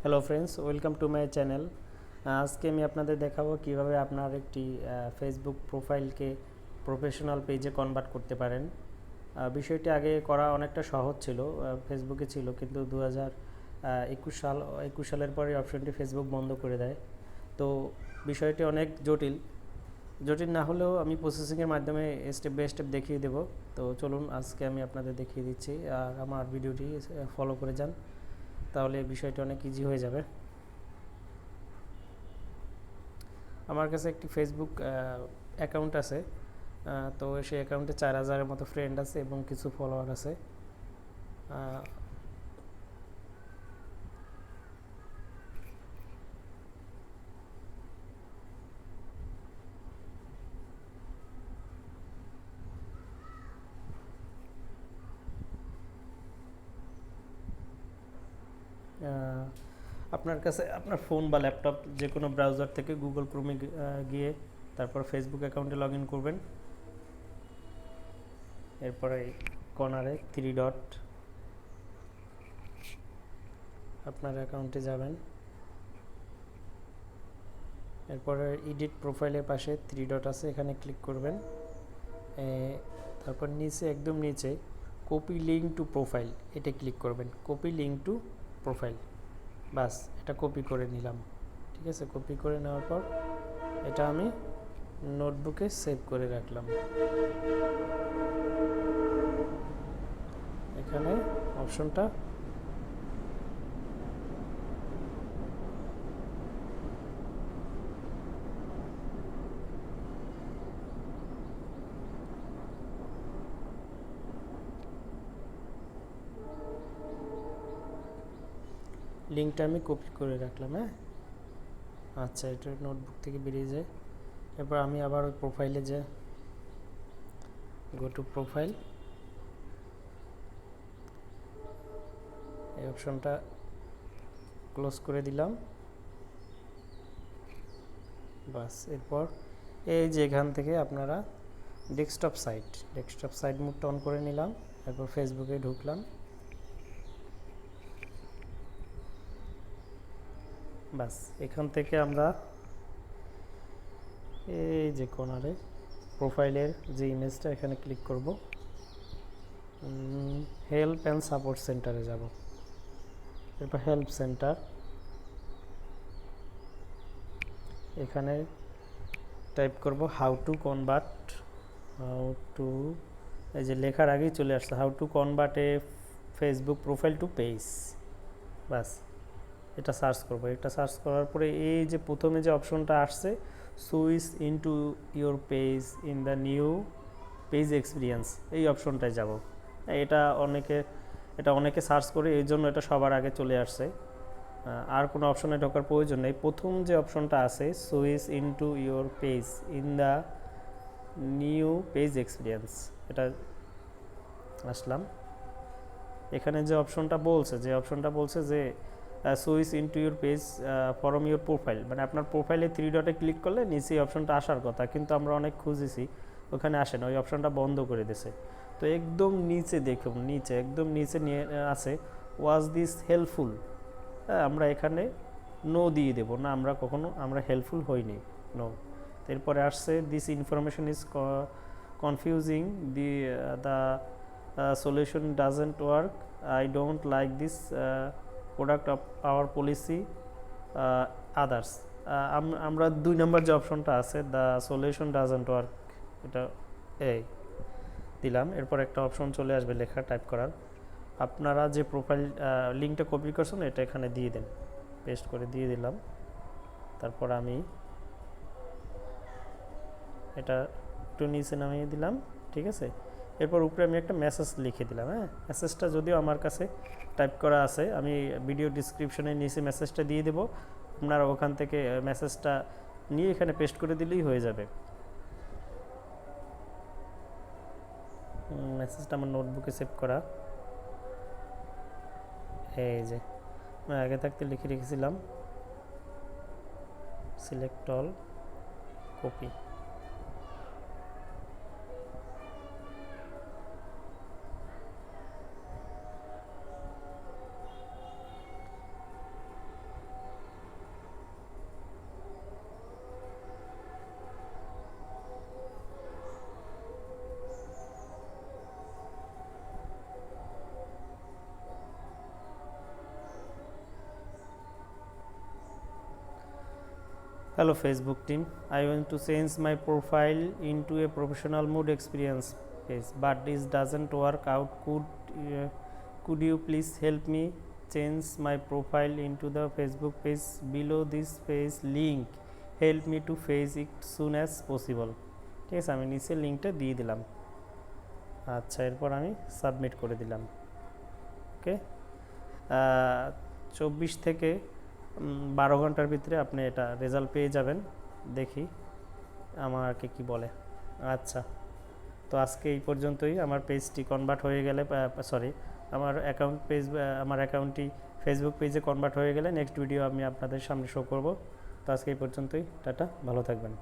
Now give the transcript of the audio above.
Hello friends, welcome to my channel. আজকে আমি আপনাদের দেখাবো কিভাবে আপনার একটি ফেসবুক প্রোফাইলকে প্রফেশনাল পেজে কনভার্ট করতে পারেন। বিষয়টি আগে করা অনেকটা সহজ ছিল, ফেসবুকে ছিল, কিন্তু 2021 সালের পরে অপশনটি ফেসবুক বন্ধ করে দেয়। তো বিষয়টি অনেক জটিল না হলেও আমি প্রসেসিংয়ের মাধ্যমে স্টেপ বাই স্টেপ দেখিয়ে দেব। তো চলুন আজকে আমি আপনাদের দেখিয়ে দিচ্ছি, আর আমার ভিডিওটি ফলো করে যান, তাহলে বিষয়টা অনেক ইজি হয়ে যাবে। আমার কাছে একটি ফেসবুক অ্যাকাউন্ট আছে, তো সেই অ্যাকাউন্টে 4000-এর মতো ফ্রেন্ড আছে এবং কিছু ফলোয়ার আছে। আপনার কাছে আপনার ফোন বা ল্যাপটপ যে কোনো ব্রাউজার থেকে গুগল ক্রোমে গিয়ে তারপর ফেসবুক অ্যাকাউন্টে লগ ইন করবেন। এরপরে কর্নারে 3 ডট আপনার অ্যাকাউন্টে যাবেন। এরপরে এডিট প্রোফাইলের পাশে 3 ডট আছে, এখানে ক্লিক করবেন। তারপর নিচে একদম নিচে কপি লিঙ্ক টু প্রোফাইল, এটা ক্লিক করবেন। কপি লিঙ্ক টু প্রোফাইল, বাস এটা কপি করে নিলাম। ঠিক আছে, কপি করে নেওয়ার পর এটা আমি নোটবুকে সেভ করে রাখলাম। এখানে অপশনটা লিঙ্কটা আমি কপি করে রাখলাম। আচ্ছা, এটা নোটবুক থেকে বেরিয়ে যায়। এরপর আমি আবার ওই প্রোফাইলে যে গো টু প্রোফাইল, এই অপশনটা ক্লোজ করে দিলাম, বাস। এরপর এই যে এখান থেকে আপনারা ডেস্কটপ সাইট মোডটা অন করে নিলাম। এরপর ফেসবুকে ঢুকলাম, বাস। এখান থেকে আমরা এই যে কর্নারে প্রোফাইলের যে ইমেজটা, এখানে ক্লিক করব। হেল্প অ্যান্ড সাপোর্ট সেন্টারে যাব। এরপর হেল্প সেন্টার, এখানে টাইপ করব হাউ টু কনভার্ট, এই যে লেখার আগেই চলে আসছে how to convert a Facebook profile to page, বাস। এটা সার্চ করব। এটা সার্চ করার পরে এই যে প্রথমে যে অপশনটা আসছে, switch into your page in the new page experience, এই অপশনটায় যাব। এটা অনেকে সার্চ করে, এই জন্য এটা সবার আগে চলে আসছে। আর কোনো অপশনে ঢোকার প্রয়োজন নেই। প্রথম যে অপশনটা আছে, switch into your page in the new page experience, এটা আসলাম। এখানে যে অপশনটা বলছে যে switch into your page form your profile, মানে আপনার প্রোফাইলে 3 ডটে ক্লিক করলে নিচে এই অপশনটা আসার কথা, কিন্তু আমরা অনেক খুঁজেছি, ওখানে আসে না, ওই অপশনটা বন্ধ করে দিয়েছে। তো একদম নিচে দেখুন, একদম নিচে নিয়ে আছে ওয়াজ দিস হেল্পফুল। আমরা এখানে নো দিয়ে দেবো না, আমরা হেল্পফুল হইনি, নো। এরপরে আসছে this information is confusing, the solution doesn't work, I don't like this product of our policy, others. আমরা 2 নম্বর যে অপশনটা আছে, দ্য সলিউশন ডাজন্ট ওয়ার্ক, এটা এই দিলাম। এরপর একটা অপশন চলে আসবে লেখা টাইপ করার। আপনারা যে প্রোফাইল লিঙ্কটা কপি করছেন, এটা এখানে দিয়ে দেন, পেস্ট করে দিয়ে দিলাম। তারপর আমি এটা একটু নিচে নামিয়ে দিলাম। ঠিক আছে, এরপর উপরে আমি একটা মেসেজ লিখে দিলাম। মেসেজটা যদিও আমার কাছে টাইপ করা আছে, আমি ভিডিও ডিসক্রিপশনে নিচে মেসেজটা দিয়ে দেবো, আপনারা ওখান থেকে মেসেজটা নিয়ে এখানে পেস্ট করে দিলেই হয়ে যাবে। মেসেজটা আমার নোটবুকে সেভ করা, এই যে আমি আগে থাকতে লিখে রেখেছিলাম, select all, copy. Hello Facebook team, I want to change my profile into a professional mode experience page, but this doesn't work out. Could you please help me change my profile into the Facebook page below this page link? Help me to face it soon as possible. ঠিক আছে, আমি নিচে লিঙ্কটা দিয়ে দিলাম। আচ্ছা, এরপর আমি সাবমিট করে দিলাম। ওকে, 24 থেকে 12 ঘন্টার ভিতরে আপনি এটা রেজাল্ট পেয়ে যাবেন। দেখি আমাকে কি বলে। আচ্ছা, তো আজকে এই পর্যন্তই। আমার পেজটি কনভার্ট হয়ে গেলে, সরি, আমার অ্যাকাউন্টটি ফেসবুক পেজে কনভার্ট হয়ে গেলে নেক্সট ভিডিও আমি আপনাদের সামনে শো করব। তো আজকে এই পর্যন্তই, টাটা, ভালো থাকবেন।